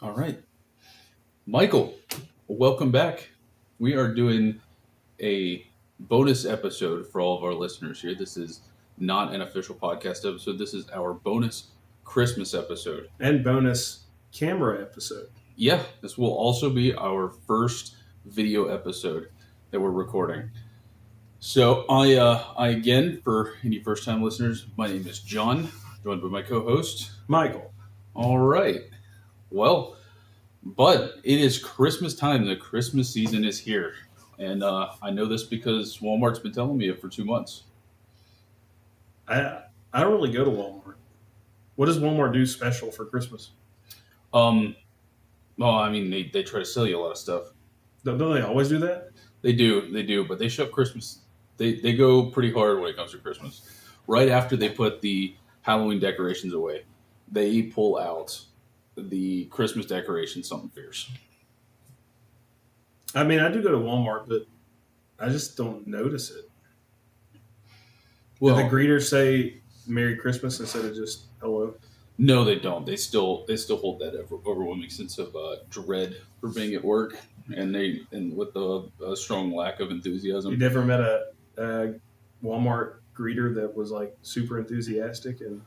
All right. Michael, welcome back. We are doing a bonus episode for all of our listeners here. This is not an official podcast episode. This is our bonus Christmas episode. And bonus camera episode. Yeah, this will also be our first video episode that we're recording. So I again, for any first-time listeners, my name is John, joined by my co-host, Michael. All right. Well, but it is Christmas time. The Christmas season is here. And I know this because Walmart's been telling me it for 2 months. I don't really go to Walmart. What does Walmart do special for Christmas? Well, I mean, they try to sell you a lot of stuff. Don't they always do that? They do, but they shove Christmas. They go pretty hard when it comes to Christmas. Right after they put the Halloween decorations away, they pull out the Christmas decorations, something fierce. I mean, I do go to Walmart, but I just don't notice it. Well, do the greeters say Merry Christmas instead of just hello? No, they don't. They still hold that overwhelming sense of dread for being at work, and with a strong lack of enthusiasm. You never met a Walmart greeter that was like super enthusiastic and.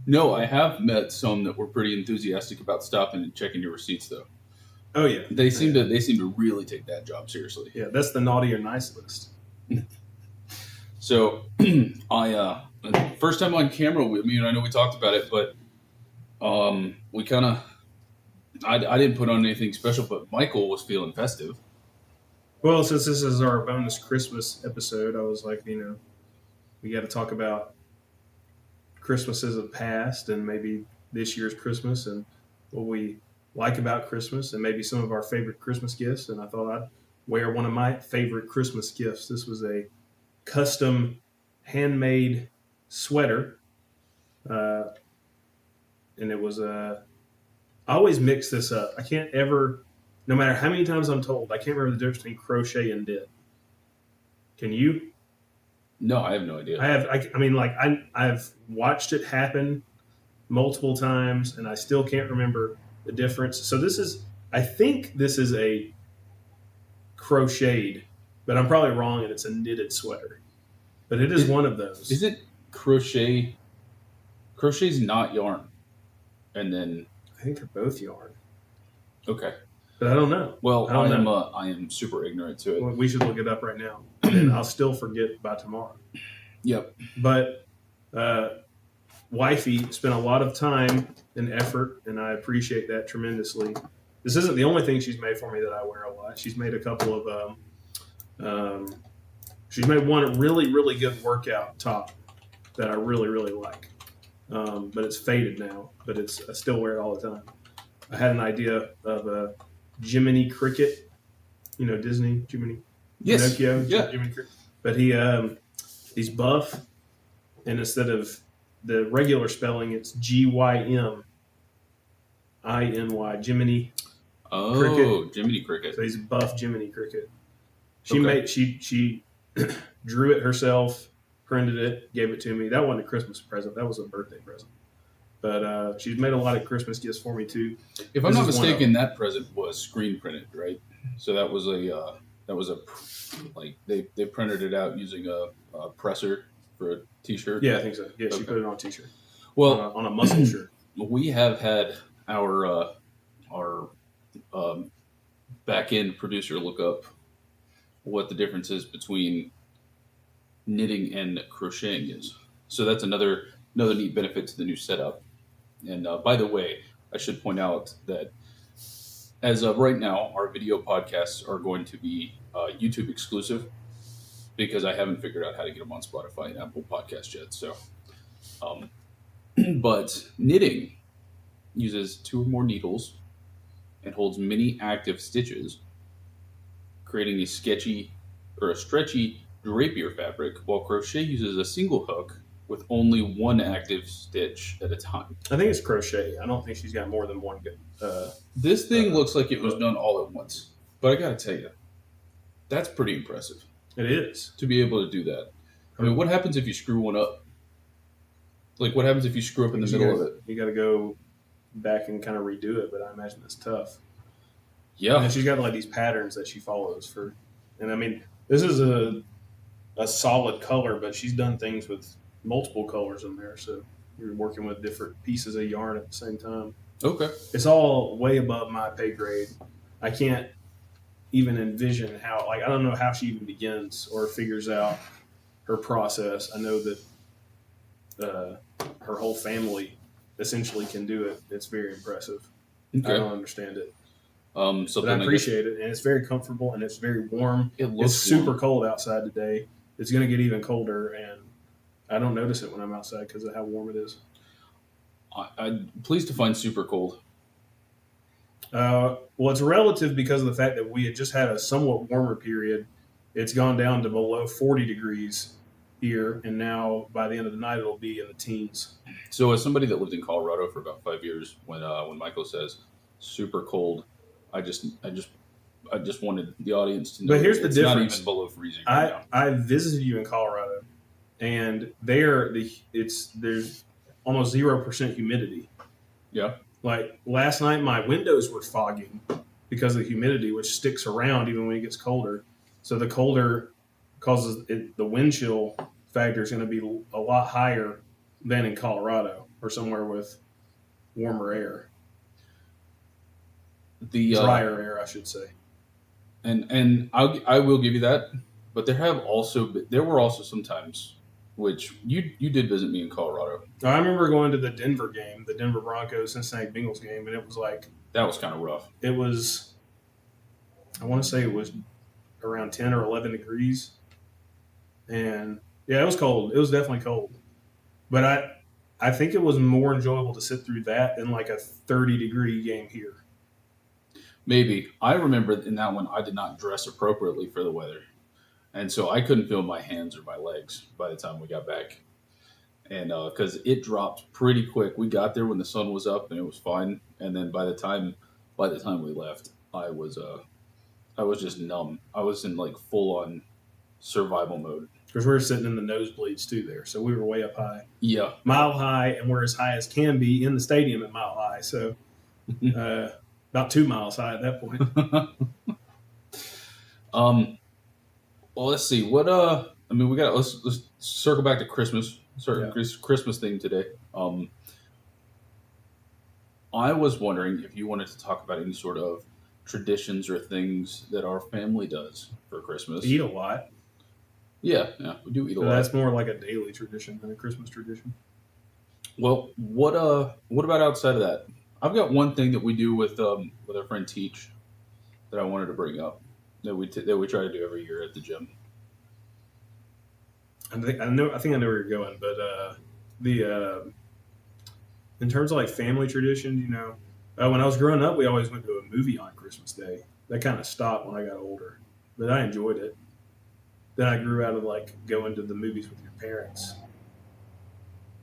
No, I have met some that were pretty enthusiastic about stopping and checking your receipts, though. Oh yeah, they seem to really take that job seriously. Yeah, that's the naughty or nice list. So, first time on camera. I know we talked about it, but we kind of. I didn't put on anything special, but Michael was feeling festive. Well, since this is our bonus Christmas episode, I was like, we got to talk about Christmases of past and maybe this year's Christmas and what we like about Christmas and maybe some of our favorite Christmas gifts. And I thought I'd wear one of my favorite Christmas gifts. This was a custom handmade sweater. And it was I always mix this up. I can't ever, no matter how many times I'm told, I can't remember the difference between crochet and knit. Can you? No, I have no idea. I've watched it happen multiple times, and I still can't remember the difference. So I think this is a crocheted, but I'm probably wrong, and it's a knitted sweater. But it is one of those. Is it crochet? Crochet's not yarn, and then I think they're both yarn. Okay. But I don't know. Well, I am super ignorant to it. Well, we should look it up right now, and I'll still forget by tomorrow. Yep. But wifey spent a lot of time and effort, and I appreciate that tremendously. This isn't the only thing she's made for me that I wear a lot. She's made a couple of. She's made one really, really good workout top that I really, really like. But it's faded now. But I still wear it all the time. I had an idea of a Jiminy Cricket, Disney Jiminy, yes, Pinocchio, yeah. Jiminy Cricket. But he's buff, and instead of the regular spelling, it's Gymy, Jiminy. Oh, Cricket. Jiminy Cricket. So he's a buff Jiminy Cricket. She drew it herself, printed it, gave it to me. That wasn't a Christmas present. That was a birthday present. But she's made a lot of Christmas gifts for me too. If I'm not mistaken, that present was screen printed, right? So that was they printed it out using a presser for a T-shirt. Yeah, I think so. Yeah, okay. She put it on a T-shirt. Well, on a muscle shirt. We have had our back end producer look up what the difference is between knitting and crocheting is. So that's another neat benefit to the new setup. And by the way, I should point out that as of right now, our video podcasts are going to be YouTube exclusive because I haven't figured out how to get them on Spotify and Apple Podcasts yet. So, but knitting uses 2 or more needles and holds many active stitches, creating a stretchy drapier fabric, while crochet uses a single hook with only 1 active stitch at a time. I think it's crochet. I don't think she's got more than one good. This thing looks like it was done all at once. But I gotta tell you, that's pretty impressive. It is. To be able to do that. I mean, what happens if you screw one up? Like, what happens if you screw up in the middle of it? You gotta go back and kind of redo it, but I imagine it's tough. Yeah. And she's got like these patterns that she follows for, and I mean, this is a solid color, but she's done things with multiple colors in there, so you're working with different pieces of yarn at the same time. Okay. It's all way above my pay grade. I can't even envision how, like, I don't know how she even begins or figures out her process. I know that her whole family essentially can do it. It's very impressive. Okay. I don't understand it. Something But I appreciate it, and it's very comfortable, and it's very warm. It looks It's super warm. cold outside today. It's going to get even colder, and I don't notice it when I'm outside because of how warm it is. I'm pleased to find super cold. Well, it's relative because of the fact that we had just had a somewhat warmer period. It's gone down to below 40 degrees here, and now by the end of the night, it'll be in the teens. So, as somebody that lived in Colorado for about 5 years, when Michael says super cold, I just wanted the audience to know. But here's the it's difference. Not even below freezing. Right now. I visited you in Colorado, and there's almost 0% humidity. Yeah. Like last night, my windows were fogging because of the humidity, which sticks around even when it gets colder. So the colder causes the wind chill factor is going to be a lot higher than in Colorado or somewhere with warmer air, The drier air, I should say. And I will give you that, but there were also some times which you did visit me in Colorado. I remember going to the Denver game, the Denver Broncos Cincinnati Bengals game, and it was like That was kind of rough. it was. I want to say it was around 10 or 11 degrees, and yeah, it was cold. It was definitely cold, but I think it was more enjoyable to sit through that than like a 30-degree game here. Maybe I remember in that one I did not dress appropriately for the weather, and so I couldn't feel my hands or my legs by the time we got back. And because it dropped pretty quick, we got there when the sun was up and it was fine. And then by the time we left, I was just numb. I was in like full on survival mode. Because we were sitting in the nosebleeds too there, so we were way up high, Yeah. Mile High, and we're as high as can be in the stadium at Mile High. So about 2 miles high at that point. Well, let's see. What I mean, let's circle back to Christmas. Sorry, Yeah. Christmas theme today. I was wondering if you wanted to talk about any sort of traditions or things that our family does for Christmas. Eat a lot. Yeah, we do eat a So lot. that's more like a daily tradition than a Christmas tradition. Well, what about outside of that? I've got one thing that we do with our friend Teach that I wanted to bring up that we try to do every year at the gym. I think I know where you're going, but in terms of like family traditions, when I was growing up, we always went to a movie on Christmas Day. That kind of stopped when I got older, but I enjoyed it. Then I grew out of like going to the movies with your parents,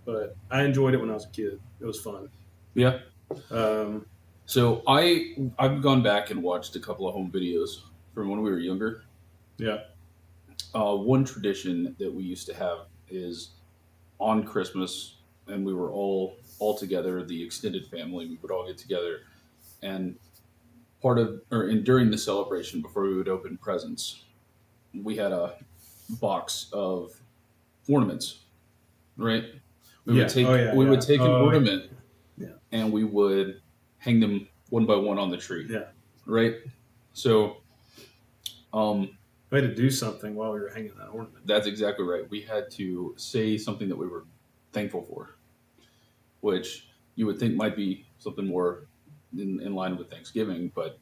but I enjoyed it when I was a kid. It was fun. Yeah. Um, So I've gone back and watched a couple of home videos from when we were younger. yeah, One tradition that we used to have is on Christmas, and we were all together, the extended family. We would all get together, and during the celebration, before we would open presents, we had a box of ornaments, right? We would take an ornament, Yeah. and we would hang them one by one on the tree, Yeah. right? So, we had to do something while we were hanging that ornament. that's exactly right. We had to say something that we were thankful for, which you would think might be something more in line with Thanksgiving, but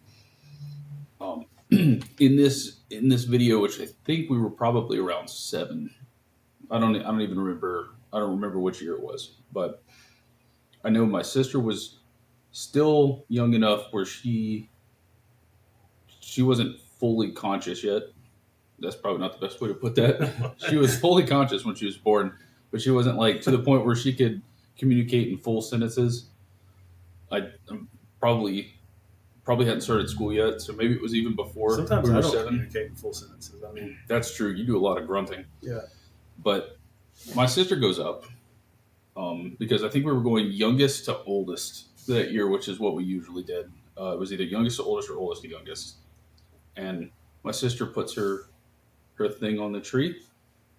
in this video, which I think we were probably around 7. I don't even remember. I don't remember which year it was, but I know my sister was still young enough where she wasn't fully conscious yet. That's probably not the best way to put that. She was fully conscious when she was born, but she wasn't like to the point where she could communicate in full sentences. I probably hadn't started school yet, so maybe it was even before Sometimes we I were don't 7. communicate in full sentences. I mean, That's true. You do a lot of grunting. yeah. But my sister goes up because I think we were going youngest to oldest that year, which is what we usually did. It was either youngest to oldest or oldest to youngest. And my sister puts her thing on the tree,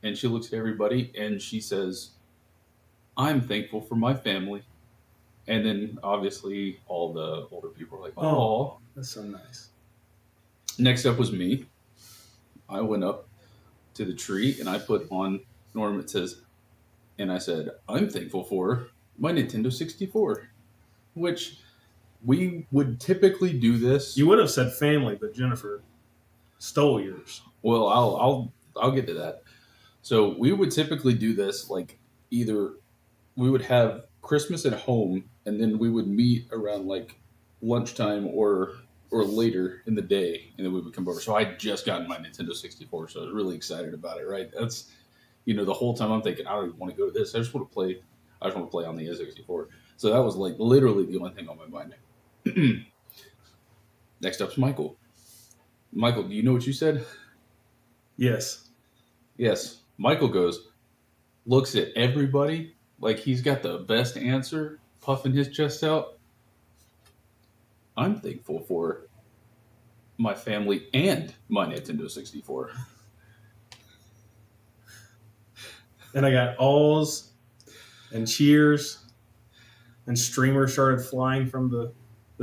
and she looks at everybody and she says, "I'm thankful for my family." And then obviously all the older people are like, "Oh." That's so nice. Next up was me. I went up to the tree and I put on an ornament that says, and I said, "I'm thankful for my Nintendo 64," which we would typically do this. You would have said family, but Jennifer stole yours. Well, I'll get to that. So we would typically do this like either we would have Christmas at home and then we would meet around like lunchtime or later in the day and then we would come over. So I just gotten my Nintendo 64, so I was really excited about it, right? That's the whole time I'm thinking I don't even want to go to this. I just want to play on the N64. So that was like literally the only thing on my mind. Next up's Michael. Michael, do you know what you said? Yes. Yes. Michael looks at everybody like he's got the best answer, puffing his chest out. "I'm thankful for my family and my Nintendo 64. And I got awls and cheers and streamers started flying from the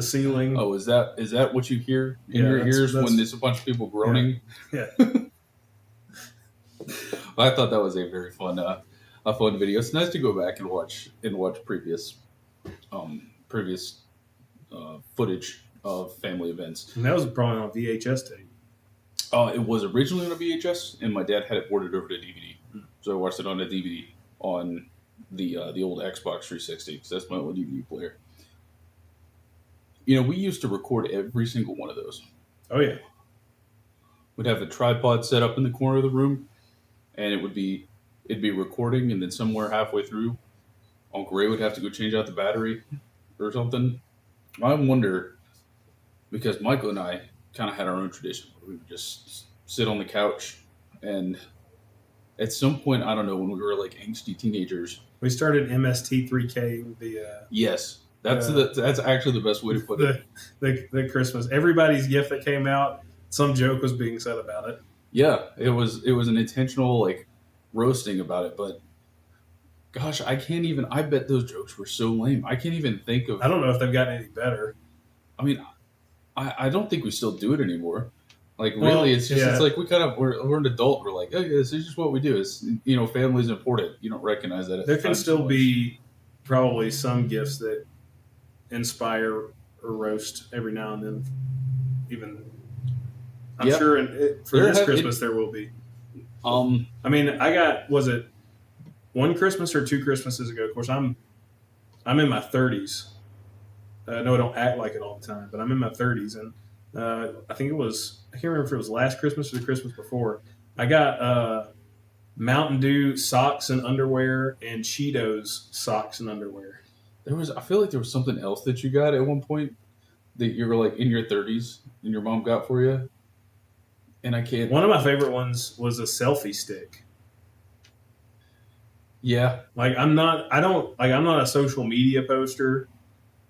ceiling. Oh, is that what you hear in your ears when there's a bunch of people groaning? Yeah. I thought that was a very fun video. It's nice to go back and watch previous footage of family events. And that was probably on VHS tape. It was originally on a VHS, and my dad had it ported over to DVD. So I watched it on a DVD on the old Xbox 360 because that's my only DVD player. We used to record every single one of those. Oh yeah. We'd have a tripod set up in the corner of the room, and it'd be recording, and then somewhere halfway through, Uncle Ray would have to go change out the battery or something. I wonder, because Michael and I kind of had our own tradition. We would just sit on the couch, and at some point, I don't know, when we were like angsty teenagers, we started MST3K. Yes, that's actually the best way to put it. The Christmas, everybody's gift that came out, some joke was being said about it. Yeah, it was an intentional like roasting about it, but gosh, I bet those jokes were so lame. I can't even think of. I don't know if they've gotten any better. I mean, I don't think we still do it anymore. Like really, it's just it's like we're an adult. We're like, okay, this is just what we do. It's family's important. You don't recognize that. There can still be probably some gifts that inspire or roast every now and then. Even I'm sure for this Christmas there will be. I mean, I got was it one Christmas or two Christmases ago? Of course, I'm in my 30s. I know I don't act like it all the time, but I'm in my 30s, and I think I can't remember if it was last Christmas or the Christmas before. I got Mountain Dew socks and underwear and Cheetos socks and underwear. I feel like there was something else that you got at one point that you were like in your 30s and your mom got for you. And I can't. One of my favorite ones was a selfie stick. Yeah. I'm not a social media poster.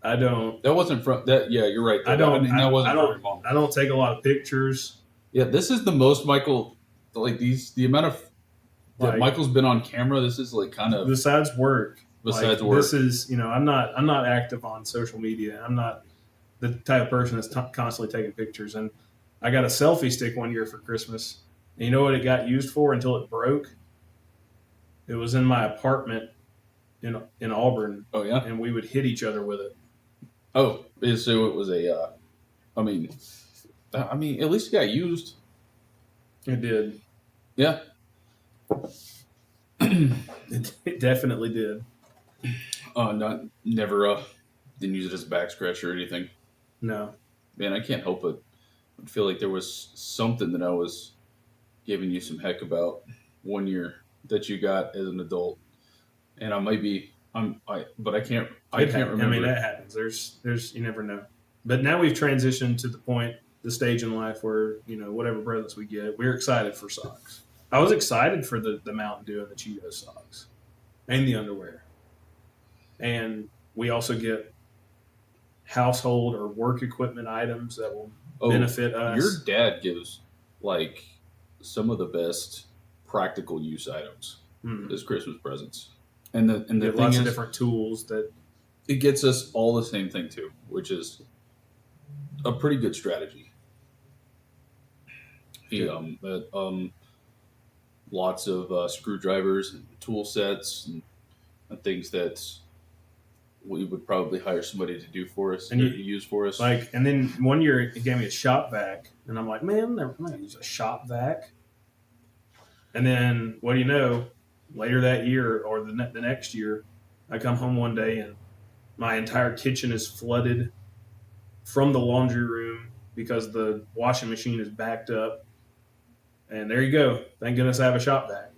I don't. That wasn't from that. Yeah, you're right. That wasn't from I don't take a lot of pictures. Yeah, this is the most Michael. Like the amount of that Michael's been on camera. This is like kind of besides work. This is I'm not active on social media. I'm not the type of person that's constantly taking pictures. And I got a selfie stick one year for Christmas. And you know what it got used for until it broke? It was in my apartment in Auburn. Oh yeah, and we would hit each other with it. Oh, so it was a. I mean, at least it got used. It did. Yeah. It definitely did. Never didn't use it as a back scratch or anything. No. Man, I can't help it. I feel like there was something that I was giving you some heck about one year that you got as an adult, and I might be. But I can't remember. I mean, that happens. There's you never know. But now we've transitioned to the stage in life where whatever presents we get, we're excited for socks. I was excited for the Mountain Dew and the Cheetos socks, and the underwear, and we also get household or work equipment items that will Oh, benefit your us. dad gives like some of the best practical use items Hmm. as Christmas presents. And the Get thing lots of is, different tools that. it gets us all the same thing too, which is a pretty good strategy. He Good. lots of screwdrivers and tool sets and things that we would probably hire somebody to do for us And or you to use for us. like, and then one year he gave me a shop vac, and I'm like, man, I'm not gonna use a shop vac. And then what do you know? Later that year or the next year, I come home one day and my entire kitchen is flooded from the laundry room because the washing machine is backed up. And there you go. Thank goodness I have a shop vac.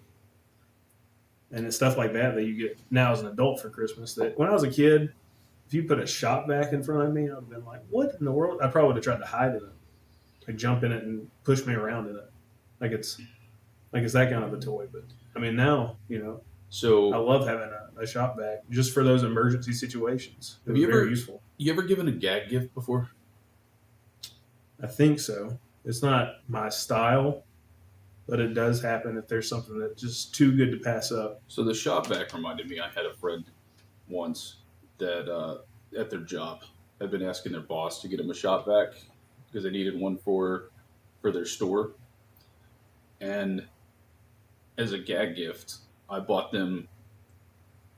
And it's stuff like that that you get now as an adult for Christmas. That when I was a kid, if you put a shop vac in front of me, I'd have been like, "What in the world?" I probably would have tried to hide in it, like jump in it and push me around in it, like it's that kind of a toy. But I mean, now I So, love having a shop vac just for those emergency situations. It have was you very ever useful. given a gag gift before? I think so. It's not my style, but it does happen if there's something that's just too good to pass up. So the shop vac reminded me. I had a friend once that at their job had been asking their boss to get them a shop vac because they needed one for their store. And as a gag gift, I bought them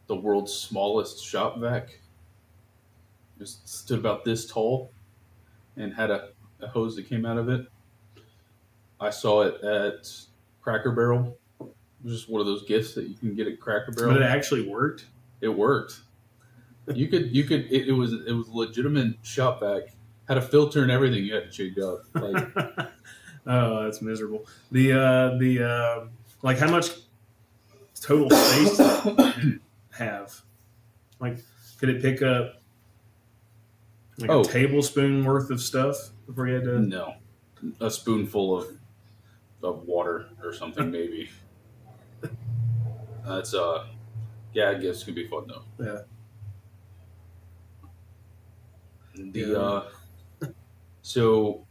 the world's smallest shop vac. It stood about this tall and had a hose that came out of it. I saw it at Cracker Barrel. It was just one of those gifts that you can get at Cracker But it Barrel. actually worked. It worked. It was a legitimate shop vac. Had a filter and everything. You had to change up. Like, Oh, that's miserable. Like how much total space did it have? Like, could it pick up like a oh tablespoon worth of stuff before you had to? no, a spoonful of water or something maybe. That's gag gifts can be fun though. Yeah, The yeah. so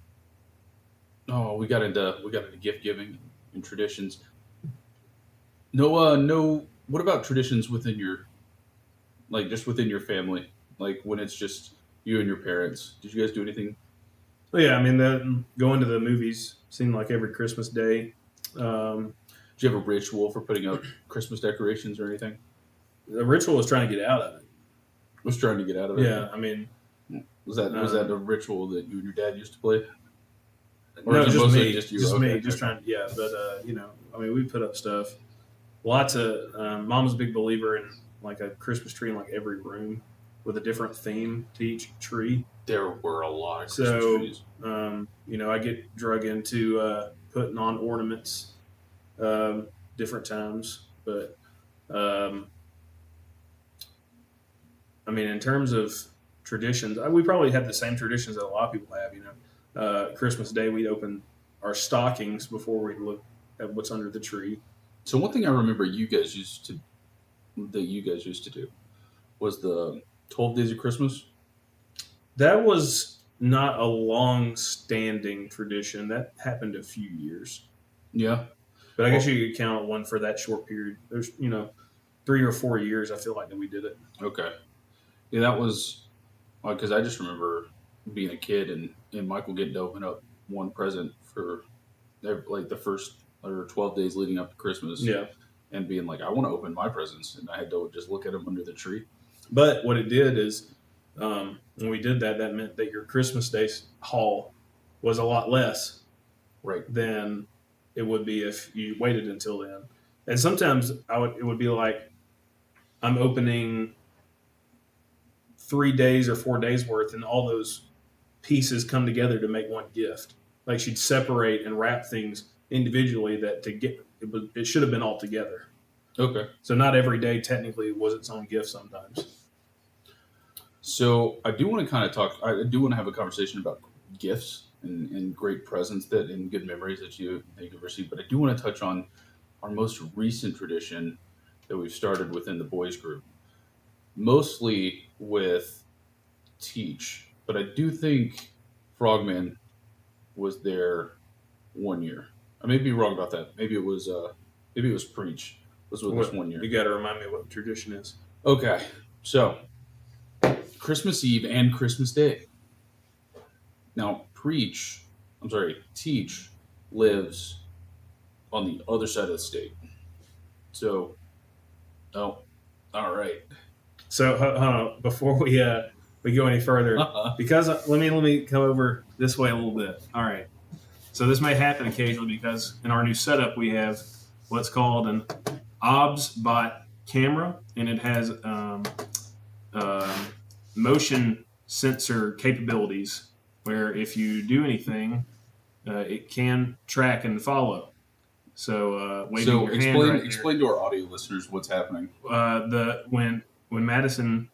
we got into gift giving and traditions. No, no. What about traditions within your like just within your family? Like when it's just you and your parents. Did you guys do anything? Well, yeah. I mean, going to the movies seemed like every Christmas day. Um, Did you have a ritual for putting up Christmas decorations or anything? the ritual was trying to get out of it. Was trying to get out of it. Yeah, I mean, Was that a ritual that you and your dad used to play, or no, is it just mostly me, just you? just Okay, me, just okay. trying. Yeah, but I mean, we put up stuff. Lots of mom's a big believer in like a Christmas tree in like every room with a different theme to each tree. There were a lot of Christmas So trees. I get drug into putting on ornaments different times, but um, I mean, in terms of traditions, we probably have the same traditions that a lot of people have. Christmas Day we'd open our stockings before we look at what's under the tree. So one thing I remember you guys used to do was the 12 Days of Christmas. That was not a long-standing tradition. That happened a few years, Yeah. but I guess Well, you could count one for that short period. There's 3 or 4 years. I feel like that we did it. okay. Yeah, that was because I just remember being a kid and Michael getting to open up one present for like the first or 12 days leading up to Christmas Yeah, and being like, I want to open my presents, and I had to just look at them under the tree. but what it did is when we did that, that meant that your Christmas Day haul was a lot less Right. than it would be if you waited until then. And sometimes it would be like I'm opening 3 days or 4 days worth, and all those pieces come together to make one gift. Like she'd separate and wrap things individually that to get it should have been all together. Okay. So not every day technically was its own gift sometimes. So I do want to kind of talk. I do want to have a conversation about gifts and great presents and good memories that you've received. But I do want to touch on our most recent tradition that we've started within the boys group, mostly with Teach. but I do think Frogman was there 1 year. I may be wrong about that. Maybe it was Preach was with us 1 year. You got to remind me what the tradition is. Okay, so Christmas Eve and Christmas Day. Now, Teach lives on the other side of the state. So, oh, all right. So hold on, before we go any further, because let me come over this way a little bit. All right. So this may happen occasionally because in our new setup we have what's called an OBS-bot camera, and it has motion sensor capabilities where if you do anything, it can track and follow. So waving your hand right explain to our audio listeners what's happening. When Madison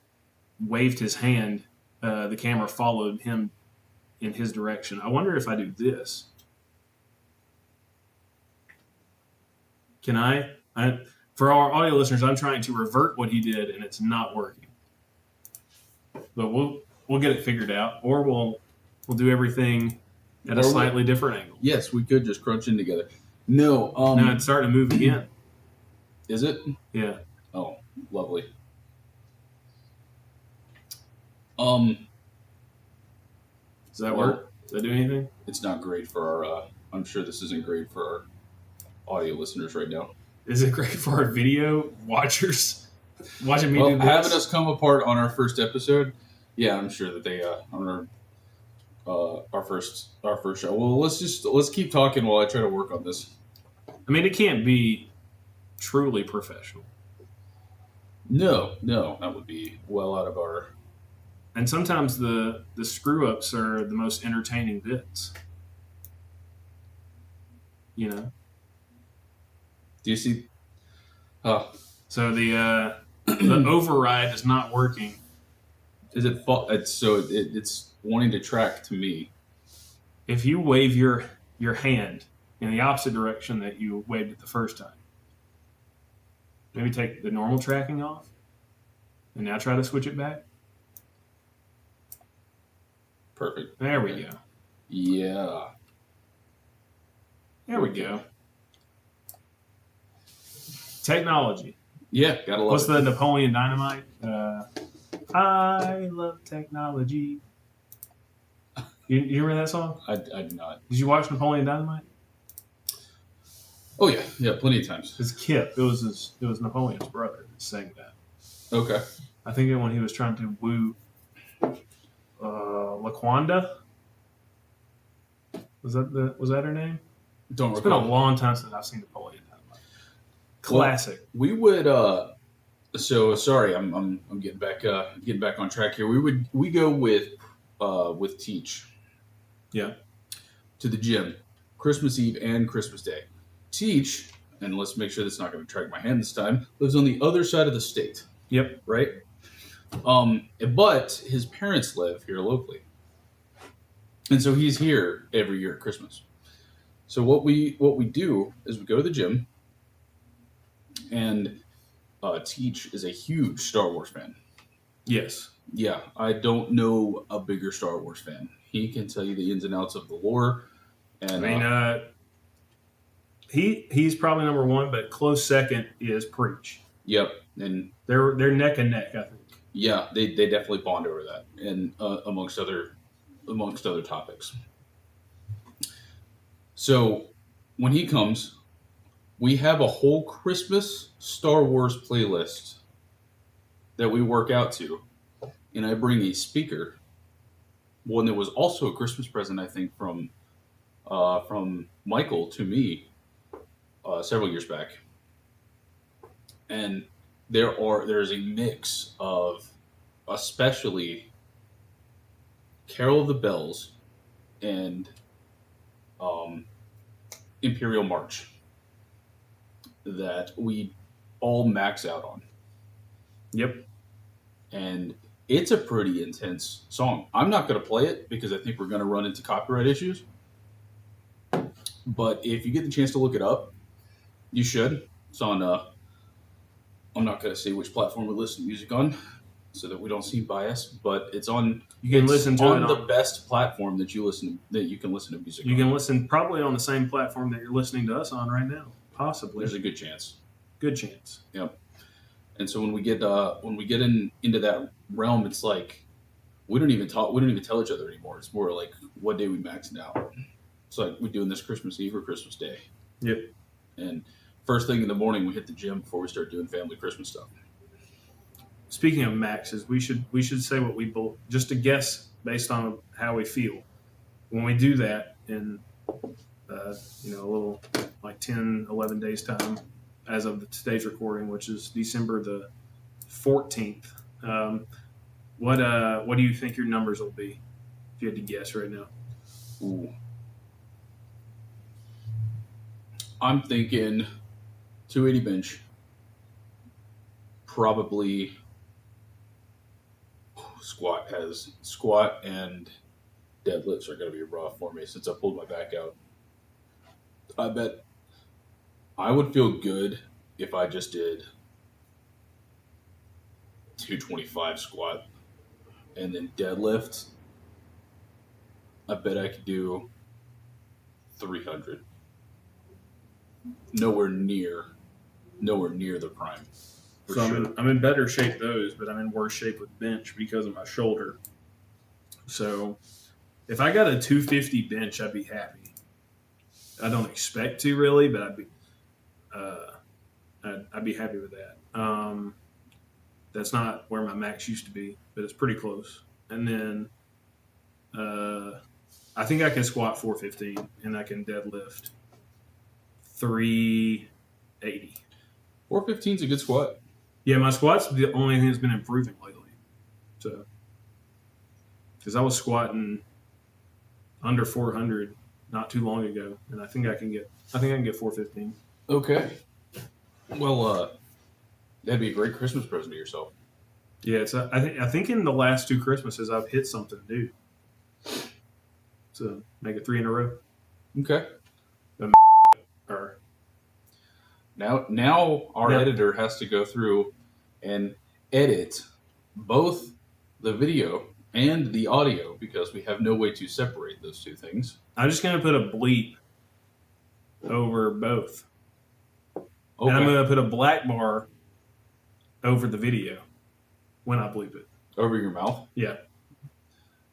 waved his hand, the camera followed him in his direction. I wonder if I do this. Can I? For our audio listeners, I'm trying to revert what he did, and it's not working. But we'll get it figured out, or we'll do everything at a slightly different angle. Yes, we could just crunch in together. No, no, it's starting to move again. Is it? Yeah. Oh, lovely. Does that work? Does that do anything? It's not great for our. I'm sure this isn't great for our audio listeners right now. Is it great for our video watchers watching me do this? Having us come apart on our first episode, yeah, I'm sure that they on our first show. Well, let's keep talking while I try to work on this. I mean, it can't be truly professional. No, that would be well out of our. And sometimes the screw ups are the most entertaining bits. You know. Do you see? So the override is not working. Is it? It's wanting to track to me. If you wave your hand in the opposite direction that you waved it the first time, maybe take the normal tracking off, and now try to switch it back. Perfect. There we go. Yeah. There we go. Technology. Yeah, gotta love What's it. the Napoleon Dynamite? I love technology. You remember that song? I do not. Did you watch Napoleon Dynamite? Oh yeah, plenty of times. It's Kip. It was Napoleon's brother that sang that. Okay. I think when he was trying to woo LaQuanda. Was that her name? Don't It's recall. been a long time since I've seen Napoleon Dynamite. Classic. Well, we would. So sorry, I'm getting back on track here. We go with Teach. Yeah. To the gym, Christmas Eve and Christmas Day. Teach, and let's make sure that's not going to track my hand this time, lives on the other side of the state. Yep. Right? But his parents live here locally. And so he's here every year at Christmas. So what we do is we go to the gym, and Teach is a huge Star Wars fan. Yes. Yeah, I don't know a bigger Star Wars fan. He can tell you the ins and outs of the lore. And I mean, he's probably number one, but close second is Preach. Yep, and they're neck and neck, I think. Yeah, they definitely bond over that, and amongst other topics. So when he comes, we have a whole Christmas Star Wars playlist that we work out to, and I bring a speaker, one that was also a Christmas present, I think, from Michael to me several years back, and there's a mix of especially Carol of the Bells and Imperial March that we all max out on. Yep. And it's a pretty intense song. I'm not going to play it because I think we're going to run into copyright issues. But if you get the chance to look it up, you should. It's on, I'm not going to say which platform we listen to music on. so that we don't seem biased. But it's on. You can it's listen to on it the best platform that you can listen to music. You on. can listen probably on the same platform that you're listening to us on right now. Possibly. There's a good chance. Good chance. Yep. And so when we get into that realm, it's like we don't even tell each other anymore. It's more like what day we maxed out. It's like we're doing this Christmas Eve or Christmas Day. Yep. And first thing in the morning, we hit the gym before we start doing family Christmas stuff. Speaking of maxes, we should say what we both, just to guess based on how we feel when we do that in a little like 10, 11 days time as of today's recording, which is December the 14th. What do you think your numbers will be if you had to guess right now? Ooh. I'm thinking 280 bench. Probably squat and deadlifts are going to be rough for me since I pulled my back out. I bet I would feel good if I just did 225 squat and then deadlift. I bet I could do 300. Nowhere near the prime. So I'm in better shape those, but I'm in worse shape with bench because of my shoulder. So if I got a 250 bench, I'd be happy. I don't expect to really, but I'd be happy with that. That's not where my max used to be, but it's pretty close. And then I think I can squat 415 and I can deadlift 380. 415 is a good squat. Yeah, my squat's the only thing that's been improving lately. So, because I was squatting under 400 not too long ago, and I think I can get 415. Okay. Well, that'd be a great Christmas present to yourself. Yeah, I think in the last 2 Christmases I've hit something new. So make it 3 in a row. Okay. Or now our editor has to go through and edit both the video and the audio because we have no way to separate those two things. I'm just gonna put a bleep over both. Okay. And I'm gonna put a black bar over the video when I bleep it. Over your mouth? Yeah.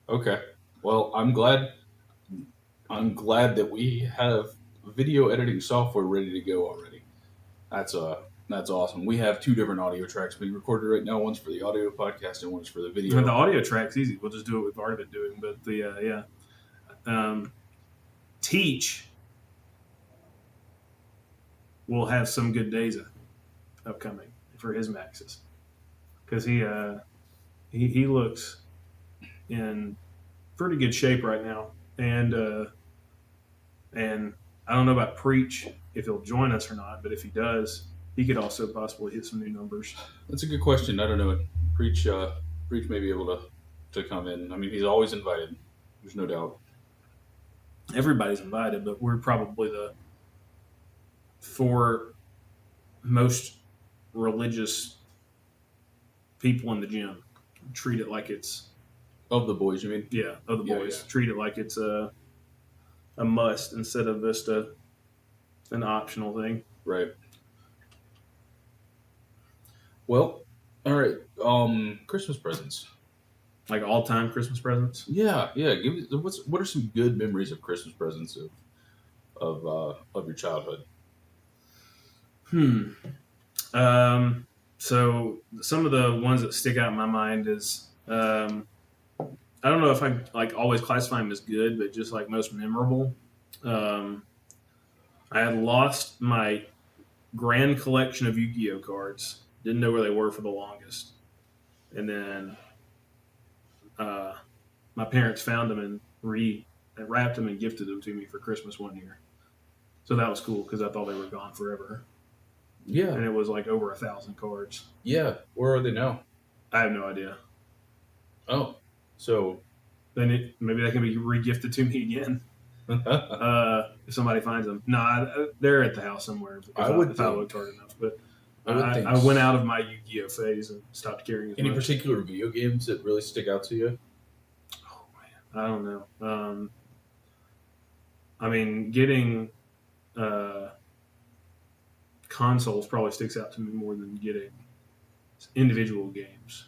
Okay. Well, I'm glad that we have video editing software ready to go already. That's awesome. We have 2 different audio tracks being recorded right now. One's for the audio podcast and one's for the video. And the audio track's easy. We'll just do what we've already been doing. But Teach will have some good days upcoming for his maxes because he looks in pretty good shape right now, and I don't know about Preach if he'll join us or not, but if he does, he could also possibly hit some new numbers. That's a good question. I don't know. Preach may be able to come in. I mean, he's always invited. There's no doubt. Everybody's invited, but we're probably the 4 most religious people in the gym. Treat it like it's of the boys. You mean? Yeah, of the boys. Yeah. Treat it like it's a must instead of just an optional thing. Right. Well, all right. Christmas presents. Like all-time Christmas presents? Yeah. What are some good memories of Christmas presents of your childhood? So some of the ones that stick out in my mind is I don't know if I like always classify them as good, but just like most memorable. I had lost my grand collection of Yu-Gi-Oh cards. Didn't know where they were for the longest, and then my parents found them and wrapped them and gifted them to me for Christmas one year. So that was cool because I thought they were gone forever. Yeah, and it was like over 1,000 cards. Yeah, where are they now? I have no idea. Oh, so then maybe they can be re-gifted to me again. If somebody finds them. No, they're at the house somewhere. If I looked hard enough. But I would think. I went out of my Yu-Gi-Oh phase and stopped caring as Any much. particular video games that really stick out to you? Oh man, I don't know. I mean, getting consoles probably sticks out to me more than getting individual games.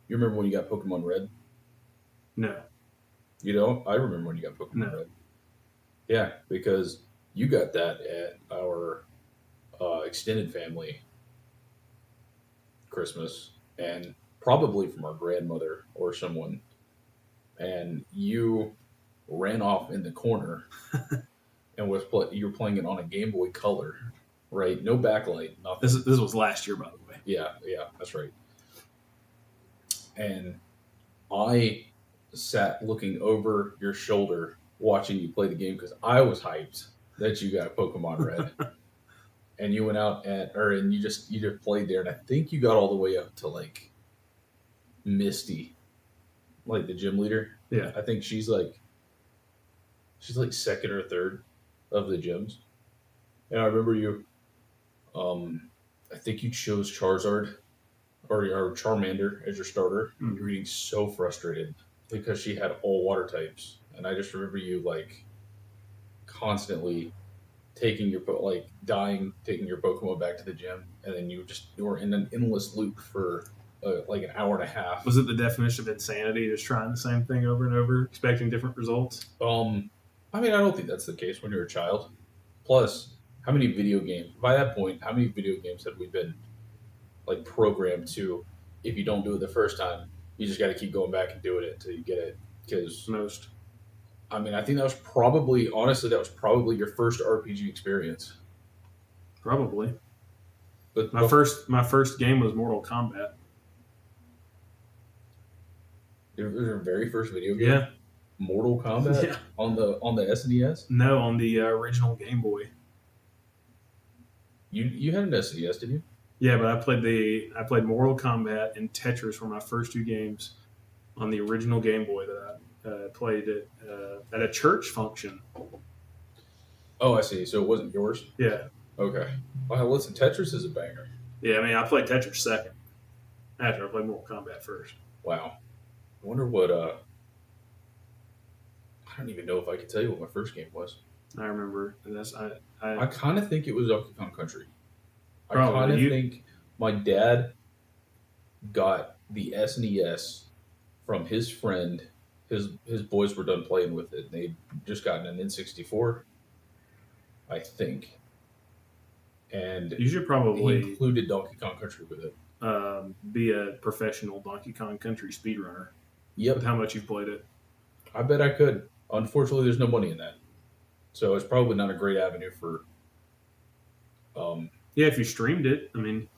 You remember when you got Pokemon Red? No, You know, I remember when you got Pokemon No. Red. Yeah, because you got that at our extended family Christmas, and probably from our grandmother or someone. And you ran off in the corner and you were playing it on a Game Boy Color, right? No backlight, nothing. this was last year, by the way. Yeah, that's right. And I sat looking over your shoulder watching you play the game because I was hyped that you got Pokemon Red. And you went out and you just played there, and I think you got all the way up to like Misty, like the gym leader. Yeah. I think she's like second or third of the gyms. And I remember you, I think you chose Charizard or Charmander as your starter. Mhm. You were getting so frustrated because she had all water types, and I just remember you like constantly taking dying, taking your Pokemon back to the gym, and then you were in an endless loop for like an hour and a half. Was it the definition of insanity, just trying the same thing over and over, expecting different results? I mean, I don't think that's the case when you're a child. Plus, how many video games had we been like programmed to? If you don't do it the first time, you just got to keep going back and doing it until you get it. Because Most. I mean, I think that was probably your first RPG experience. Probably. But My first game was Mortal Kombat. It was your very first video game. Yeah. Mortal Kombat Yeah. on the SNES. No, on the original Game Boy. You had an SNES, didn't you? Yeah, but I played Mortal Kombat and Tetris were my first two games on the original Game Boy that I played at a church function. Oh, I see. So it wasn't yours. Yeah. Okay. Well, listen, Tetris is a banger. Yeah, I mean, I played Tetris second after I played Mortal Kombat first. Wow. I wonder what. I don't even know if I could tell you what my first game was. I remember. And I kind of think it was Donkey Kong Country. I Probably. kind of think my dad got the SNES from his friend. His boys were done playing with it. They'd just gotten an N64, I think. And you should he probably included Donkey Kong Country with it. be a professional Donkey Kong Country speedrunner Yep. with how much you've played it. I bet I could. Unfortunately, there's no money in that. So it's probably not a great avenue for... Yeah, if you streamed it, I mean,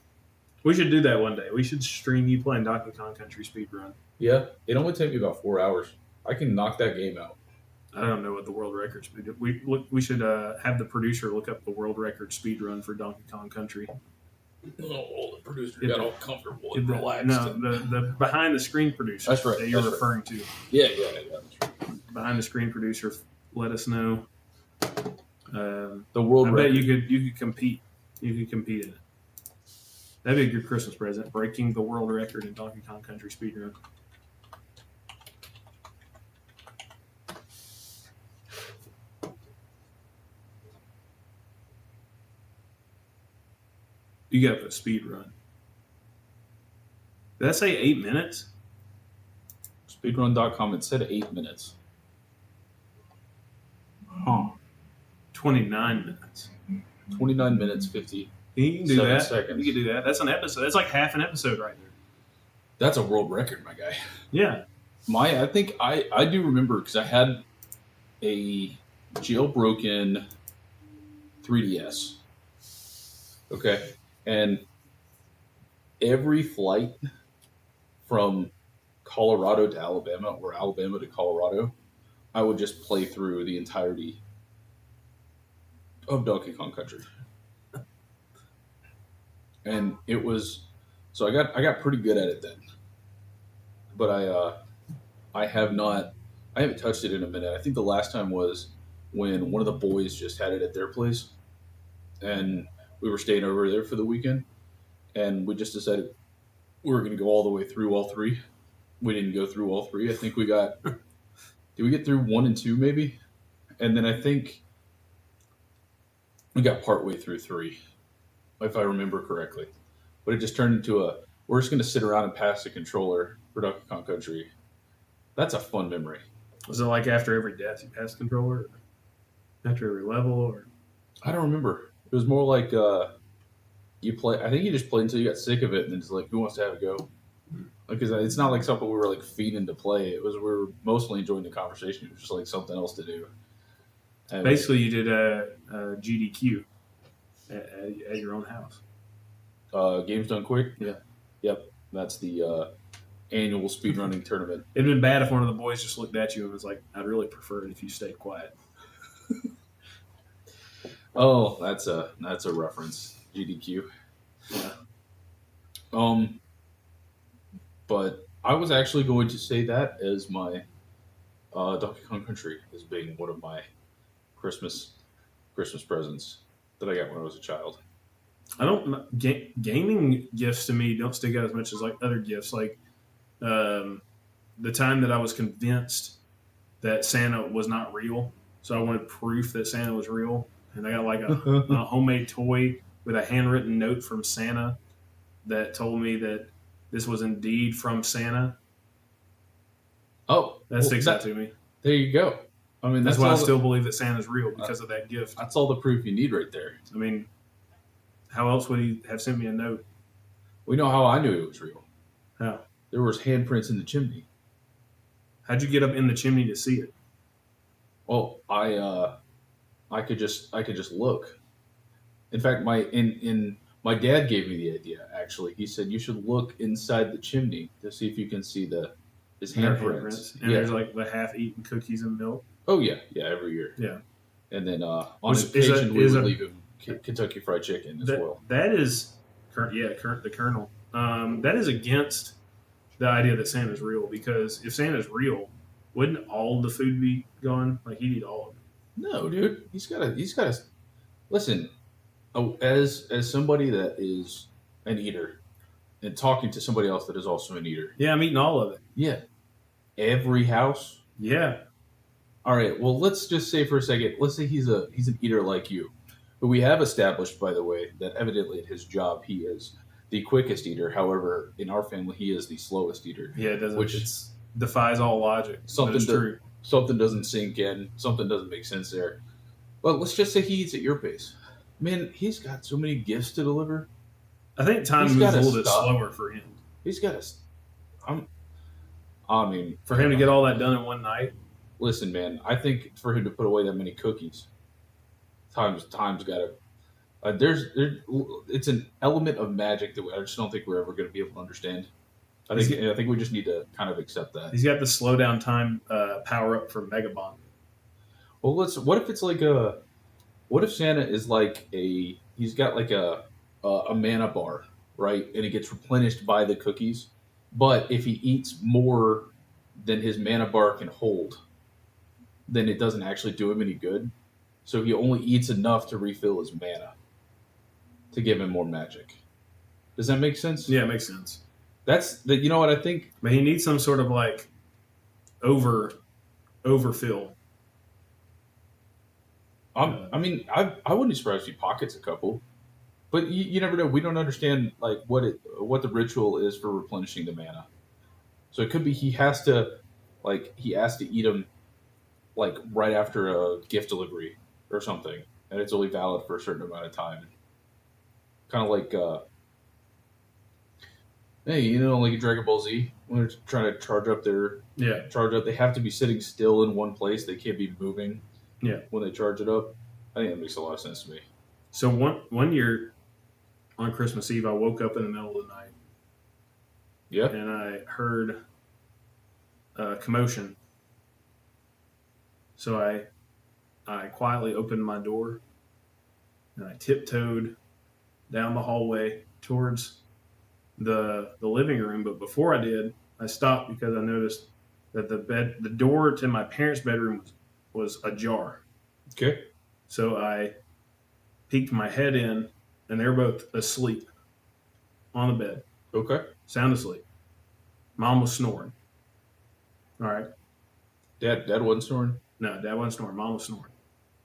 we should do that one day. We should stream you playing Donkey Kong Country speedrun. Yeah, it only take me about 4 hours. I can knock that game out. I don't know what the world record speed is. We should have the producer look up the world record speed run for Donkey Kong Country. Oh, the producer got all comfortable and The- relaxed. No, the behind the screen producer. That's right, That you're that's right. referring to. Yeah, that's right. Behind the screen producer. Let us know. The world I record. bet you could compete. You could compete in it. That'd be a good Christmas present. Breaking the world record in Donkey Kong Country speedrun. You got to put speed run. Did that say 8 minutes? Speedrun.com, it said 8 minutes. Huh. 29 minutes. 29 minutes, 50. You can do 7 that. seconds. You can do that. That's an episode. That's like half an episode right there. That's a world record, my guy. Yeah. I think I do remember because I had a jailbroken 3DS. Okay. And every flight from Colorado to Alabama or Alabama to Colorado, I would just play through the entirety of Donkey Kong Country. And it was, so I got pretty good at it then. But I haven't touched it in a minute. I think the last time was when one of the boys just had it at their place, and we were staying over there for the weekend. and we just decided we were going to go all the way through all three. We didn't go through all three. I think we got. Did we get through 1 and 2 maybe? And then I think we got partway through 3, if I remember correctly. But it just turned into a. We're just going to sit around and pass the controller for Donkey Kong Country. That's a fun memory. Was it like after every death you passed the controller? Or after every level? Or I don't remember. It was more like you play. I think you just played until you got sick of it, and then it's like, who wants to have a go? Because it's not like something we were like feeding to play. It was we were mostly enjoying the conversation. It was just like something else to do. And basically, you did a GDQ at your own house. Games Done Quick? Yeah. Yep. That's the annual speedrunning tournament. It'd been bad if one of the boys just looked at you and was like, I'd really prefer it if you stayed quiet. Oh, that's a reference. GDQ. Yeah. But I was actually going to say that as my Donkey Kong Country as being one of my Christmas presents that I got when I was a child. I don't gaming gifts to me don't stick out as much as like other gifts. Like the time that I was convinced that Santa was not real, so I wanted proof that Santa was real, and I got like a homemade toy with a handwritten note from Santa that told me that this was indeed from Santa. Oh, that sticks out to me. There you go. I mean, that's why I still believe that Santa's real because of that gift. That's all the proof you need right there. I mean, how else would he have sent me a note? We know how I knew it was real. How? There was handprints in the chimney. How'd you get up in the chimney to see it? Well, I could just look. In fact, my dad gave me the idea. Actually, he said you should look inside the chimney to see if you can see his handprints. And there's like the half-eaten cookies and milk. Oh yeah, every year. Yeah. And then on occasion we would leave him Kentucky Fried Chicken as well. That is, the Colonel. That is against the idea that Santa's real, because if Santa's real, wouldn't all the food be gone? Like he'd eat all of it. No, dude. He's gotta listen. As somebody that is an eater, and talking to somebody else that is also an eater. Yeah, I'm eating all of it. Yeah. Every house. Yeah. All right. Well, let's just say for a second. Let's say he's an eater like you, but we have established, by the way, that evidently at his job he is the quickest eater. However, in our family, he is the slowest eater. Yeah, it doesn't. Which defies all logic. Something doesn't sink in. Something doesn't make sense there. Well, let's just say he eats at your pace. Man, he's got so many gifts to deliver. I think time moves a little bit slower for him. He's got to. For him to get all that done in one night. Listen, man, I think for him to put away that many cookies, time's got to. It's an element of magic that I just don't think we're ever going to be able to understand. I think we just need to kind of accept that. He's got the slow down time power up for Megabond. Well, what if it's like what if Santa is like he's got like a mana bar, right? And it gets replenished by the cookies. But if he eats more than his mana bar can hold, then it doesn't actually do him any good. So he only eats enough to refill his mana to give him more magic. Does that make sense? Yeah, it makes sense. You know what I think? But he needs some sort of like overfill. I wouldn't be surprised if he pockets a couple, but you never know. We don't understand like what the ritual is for replenishing the mana. So it could be he has to eat them like right after a gift delivery or something, and it's only valid for a certain amount of time. Kind of like, hey, like in Dragon Ball Z when they're trying to charge up, they have to be sitting still in one place. They can't be moving. Yeah, when they charge it up, I think that makes a lot of sense to me. So one year on Christmas Eve, I woke up in the middle of the night. Yeah, and I heard a commotion. So I quietly opened my door and I tiptoed down the hallway towards the living room. But before I did, I stopped because I noticed that the door to my parents' bedroom was ajar. Okay. So I peeked my head in, and they were both asleep. on the bed, Okay. sound asleep. Mom was snoring. All right. Dad wasn't snoring. No, Dad wasn't snoring. Mom was snoring.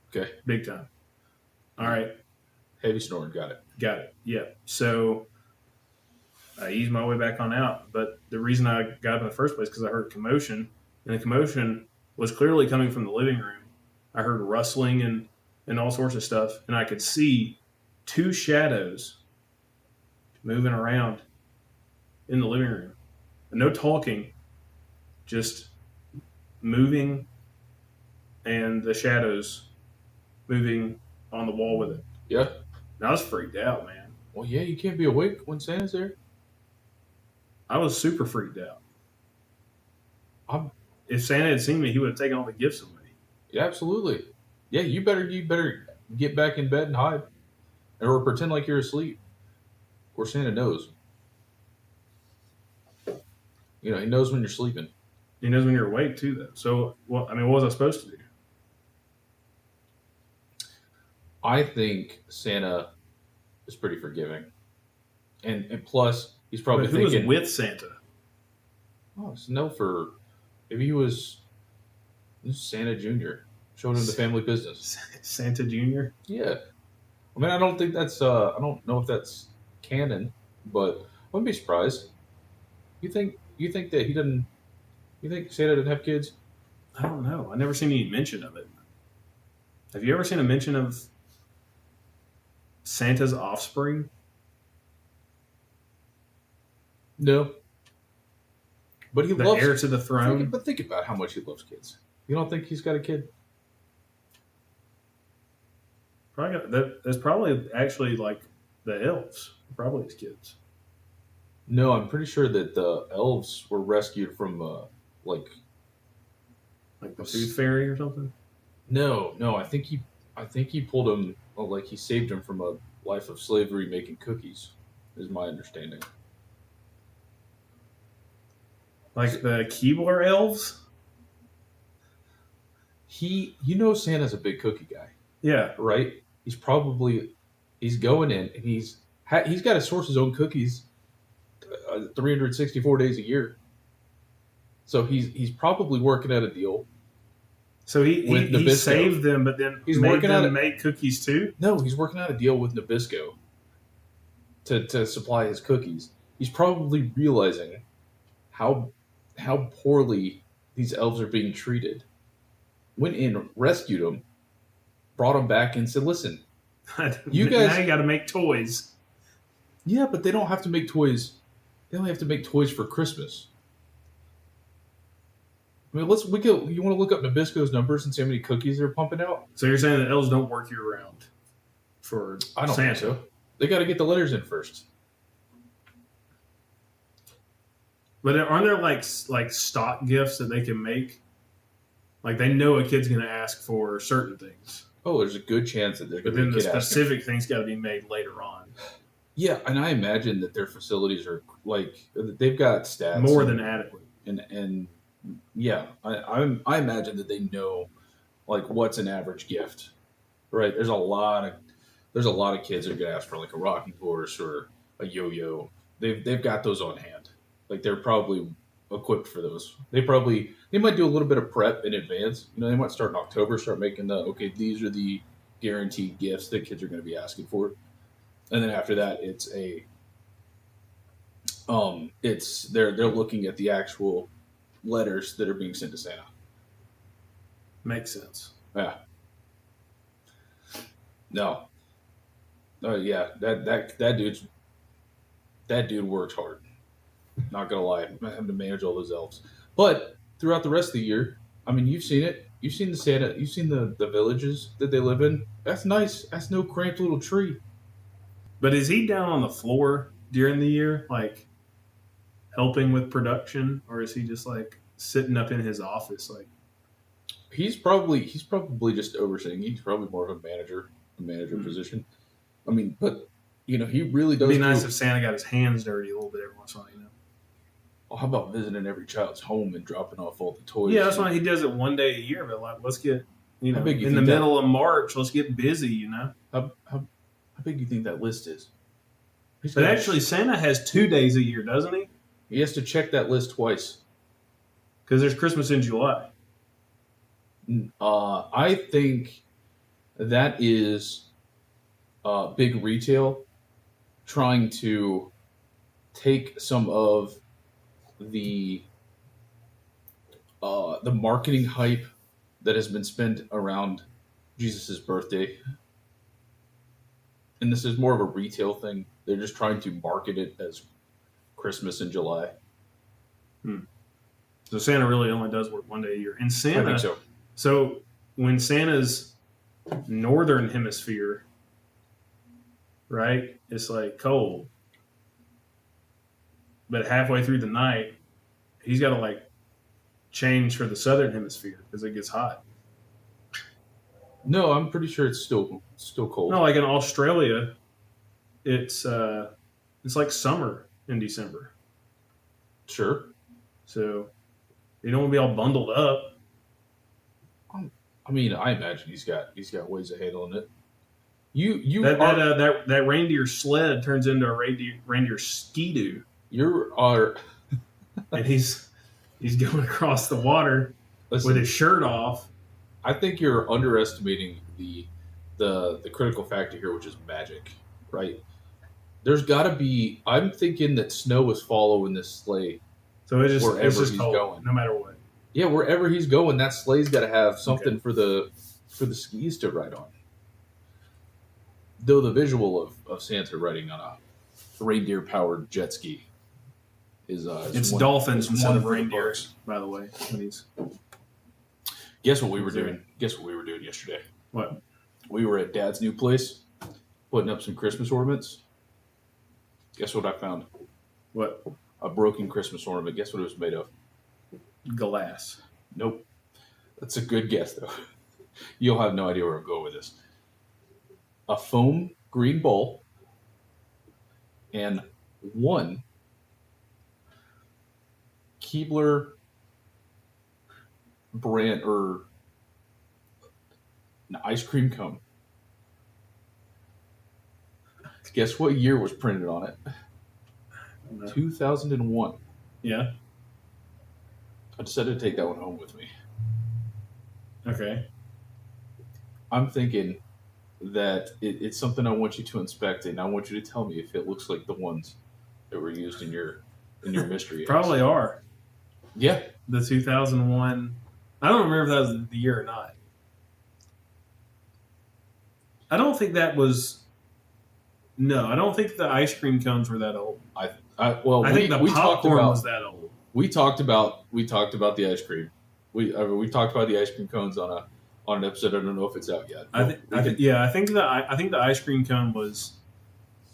Okay. Big time. All right. Heavy snoring. Got it. Got it. Yeah. So I eased my way back on out. But the reason I got up in the first place because I heard commotion, and the commotion was clearly coming from the living room. I heard rustling and all sorts of stuff, and I could see two shadows moving around in the living room. No talking, just moving, and the shadows moving on the wall with it. Yeah. And I was freaked out, man. Well, yeah, you can't be awake when Santa's there. I was super freaked out. I'm, If Santa had seen me, he would have taken all the gifts away. yeah, absolutely. Yeah, you better get back in bed and hide, or pretend like you're asleep. Of course, Santa knows. You know, he knows when you're sleeping. He knows when you're awake too, though. So, well, I mean, what was I supposed to do? I think Santa is pretty forgiving, and plus he's probably But who thinking, was with Santa? "Oh, it's no for maybe he was Santa Junior, showing him the family business." Santa Junior. Yeah, I mean, I don't think that's I don't know if that's canon, but I wouldn't be surprised. You think that he didn't? You think Santa didn't have kids? I don't know. I never seen any mention of it. Have you ever seen a mention of Santa's offspring? No. But he The loves heir to the throne? But think about how much he loves kids. You don't think he's got a kid? That's probably actually like the elves. Probably his kids. No, I'm pretty sure that the elves were rescued from like Like the Tooth Fairy or something? no. I think he pulled him like he saved him from a life of slavery making cookies. Is my understanding. Like the Keebler elves? You know, Santa's a big cookie guy, Yeah. right? He's going in and he's got to source his own cookies 364 days a year. So he's probably working out a deal. So he saved them, but then He's made working them make cookies too? No, he's working out a deal with Nabisco to supply his cookies. He's probably realizing how poorly these elves are being treated. Went in, rescued them, brought them back, and said, "Listen, you guys, now you got to make toys." Yeah, but they don't have to make toys. They only have to make toys for Christmas. I mean, you want to look up Nabisco's numbers and see how many cookies they're pumping out? So you're saying that elves don't work year round for I don't Santa? think so. They got to get the letters in first. But aren't there like stock gifts that they can make? Like they know a kid's going to ask for certain things, Oh, there's a good chance that they're but going to then the be kid asking. specific things got to be made later on. Yeah, and I imagine that their facilities are like they've got stats More than adequate. and yeah, I imagine that they know like what's an average gift, right? There's a lot of kids that are gonna ask for like a rocking horse or a yo-yo. They've got those on hand. Like they're probably equipped for those. They might do a little bit of prep in advance. You know, they might start in October, start making these are the guaranteed gifts that kids are going to be asking for, and then after that, they're looking at the actual letters that are being sent to Santa. Makes sense. Yeah. No. Oh yeah, that dude works hard. Not gonna lie, having to manage all those elves. But throughout the rest of the year, I mean, you've seen it. You've seen the Santa. You've seen the villages that they live in. That's nice. That's no cramped little tree. But is he down on the floor during the year, like helping with production, or is he just like sitting up in his office, like? He's probably just overseeing. He's probably more of a manager position. I mean, but you know, he really does. It'd be nice if Santa got his hands dirty a little bit every once in a while, you know. Oh, how about visiting every child's home and dropping off all the toys? Yeah, that's why he does it one day a year. But like, let's get How big you in the think that- middle of March. Let's get busy, you know. How big do you think that list is? But actually, Santa has 2 days a year, doesn't he? He has to check that list twice. Because there's Christmas in July. I think that is big retail trying to take some of the marketing hype that has been spent around Jesus' birthday, and this is more of a retail thing. They're just trying to market it as Christmas in July. So Santa really only does work 1 day a year. And I Santa, think so. so when Santa's northern hemisphere, right, it's like cold. But halfway through the night, he's got to like change for the southern hemisphere because it gets hot. No, I'm pretty sure it's still cold. No, like in Australia, it's like summer in December. Sure. So you don't want to be all bundled up. I mean, I imagine he's got ways of handling it. That reindeer sled turns into a reindeer ski-doo. You are, and he's going across the water with his shirt off. I think you're underestimating the critical factor here, which is magic, right? There's got to be. I'm thinking that snow is following this sleigh. So it's wherever just he's cold, going, no matter what. Yeah, wherever he's going, that sleigh's got to have something for the skis to ride on. Though the visual of Santa riding on a reindeer-powered jet ski is it's dolphins instead of reindeers, by the way. Guess what we were doing? Guess what we were doing yesterday? What? We were at Dad's new place, putting up some Christmas ornaments. Guess what I found? What? A broken Christmas ornament. Guess what it was made of? Glass. Nope. That's a good guess, though. You'll have no idea where I'm going with this. A foam green bowl and one Keebler brand or an ice cream cone. Guess what year was printed on it? No. 2001. Yeah. I decided to take that one home with me. Okay. I'm thinking that it's something I want you to inspect, and I want you to tell me if it looks like the ones that were used in your mystery. Probably are. Yeah. The 2001. I don't remember if that was the year or not. I don't think that was. No, I don't think the ice cream cones were that old. I think the popcorn was that old. We talked about the ice cream. We talked about the ice cream cones on an episode. I don't know if it's out yet. I think the ice cream cone was.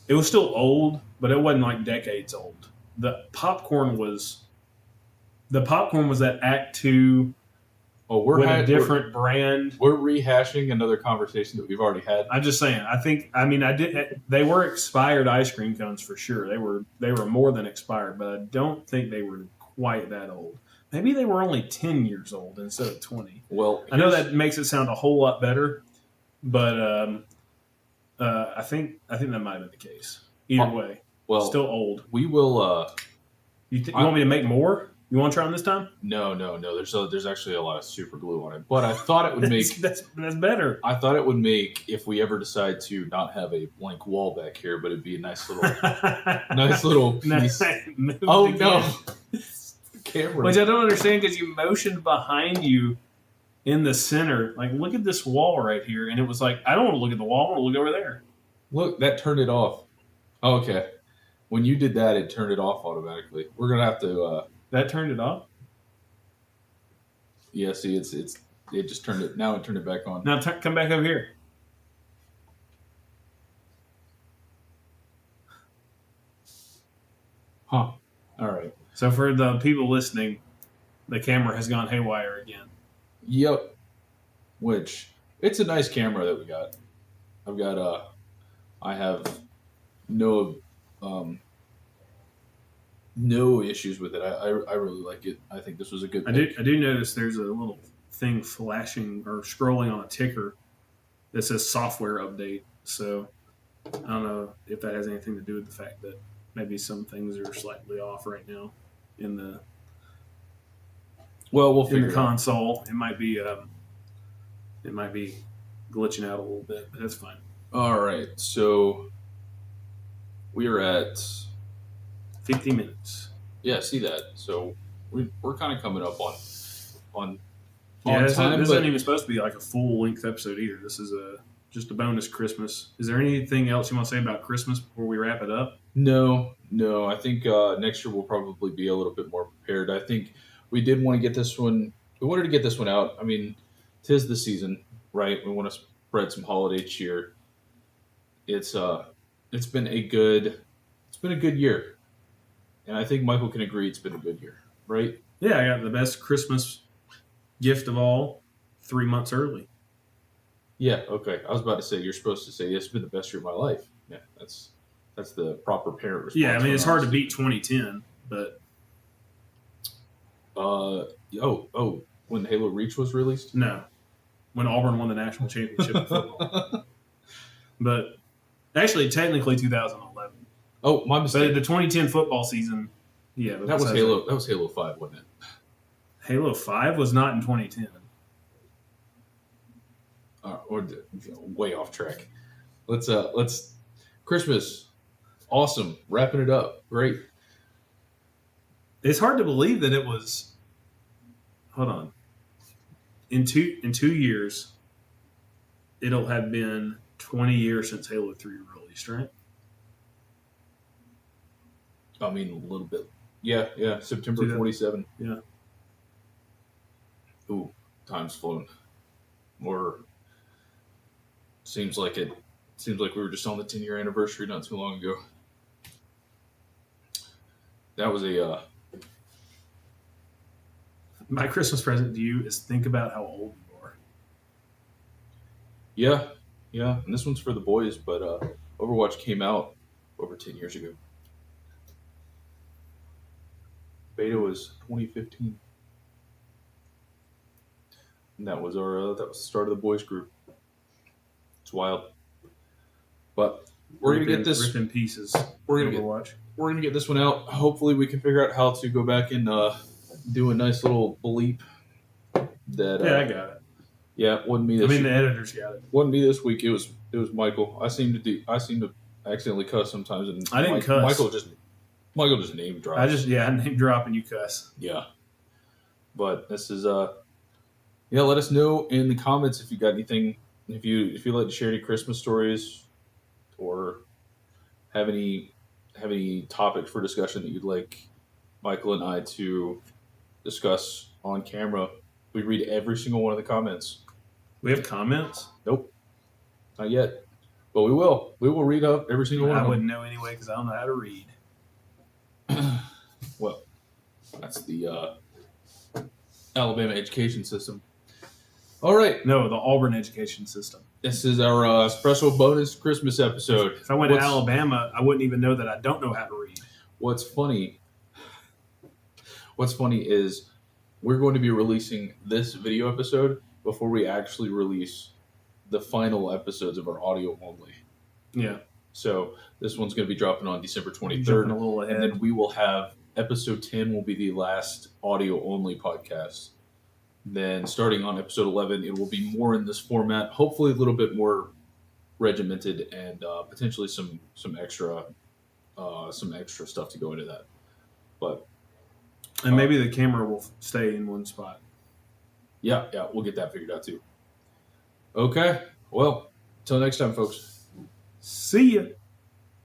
It was still old, but it wasn't like decades old. The popcorn was that Act 2. Oh, with a different brand. We're rehashing another conversation that we've already had. I'm just saying. They were expired ice cream cones for sure. They were more than expired, but I don't think they were quite that old. Maybe they were only 10 years old instead of 20. Well, I know that makes it sound a whole lot better, but I think that might have been the case. Either way, still old. We will. You want me to make more? You want to try them this time? No. There's actually a lot of super glue on it, but I thought it would make that's better. I thought it would make, if we ever decide to not have a blank wall back here, but it'd be a nice little piece. Oh no, camera. Which I don't understand because you motioned behind you in the center. Like, look at this wall right here, and it was like, I don't want to look at the wall. I want to look over there. Look, that turned it off. Oh, okay, when you did that, it turned it off automatically. We're gonna have to. That turned it off? Yeah, see, it just turned it. Now it turned it back on. Now come back over here. Huh. All right. So for the people listening, the camera has gone haywire again. Yep. Which, it's a nice camera that we got. I have no issues with it. I really like it. I think this was a good pick. I do notice there's a little thing flashing or scrolling on a ticker that says software update. So I don't know if that has anything to do with the fact that maybe some things are slightly off right now in the Well, we'll in figure the it out. console. It might be glitching out a little bit, but that's fine. All right, so we are at 50 minutes. yeah. See that? So we're kind of coming up on Yeah, on this time, isn't but even supposed to be like a full length episode either. This is just a bonus Christmas. Is there anything else you want to say about Christmas before we wrap it up? no. I think next year we'll probably be a little bit more prepared. I think we did want to get this one. We wanted to get this one out. I mean, 'tis the season, right? We want to spread some holiday cheer. It's uh, it's been a good, it's been a good year, and I think Michael can agree it's been a good year, right? Yeah, I got the best Christmas gift of all 3 months early. Yeah. Okay. I was about to say you're supposed to say it's been the best year of my life. Yeah, that's the proper parent response. Yeah, I mean, it's from hard to us. beat 2010, but Oh, when Halo Reach was released. no, when Auburn won the national championship in football. But actually, technically 2011. Oh, my But mistake. the 2010 football season, yeah. That was Halo. That was Halo 5, wasn't it? Halo 5 was not in 2010. Way off track. Let's Christmas. Awesome. Wrapping it up. Great. It's hard to believe that it was. Hold on. In 2 years, it'll have been 20 years since Halo 3 released, right? I mean, a little bit. Yeah. September 47. Yeah. Ooh, time's flown. Or seems like it. Seems like we were just on the 10-year anniversary not too long ago. That was a. My Christmas present to you is think about how old you are. Yeah. And this one's for the boys, but Overwatch came out over 10 years ago. Beta was 2015. And that was the start of the boys group. It's wild. But we're gonna get this. Rip in pieces. We're gonna get this one out. Hopefully, we can figure out how to go back and do a nice little bleep. That Yeah, I got it. Yeah, wasn't me. I mean, the editors got it. Wasn't me this week. It was Michael. I seem to accidentally cuss sometimes, and I didn't cuss. Michael just name drops. I name drop and you cuss. Yeah. But this is let us know in the comments if you got anything, if you'd like to share any Christmas stories or have any topics for discussion that you'd like Michael and I to discuss on camera. We read every single one of the comments. We have comments? Nope. Not yet. But we will. We will read up every single one of I them. wouldn't know anyway because I don't know how to read. Well, that's the Alabama education system. All right. No, the Auburn education system. This is our special bonus Christmas episode. If I went to Alabama, I wouldn't even know that I don't know how to read. What's funny is we're going to be releasing this video episode before we actually release the final episodes of our audio only. Yeah. So this one's going to be dropping on December 23rd. Jumping a little ahead. And then we will have episode 10 will be the last audio only podcast. Then starting on episode 11, it will be more in this format, hopefully a little bit more regimented and potentially some extra stuff to go into that. But and maybe the camera will stay in one spot. Yeah, we'll get that figured out too. Okay, well, until next time, folks. See ya.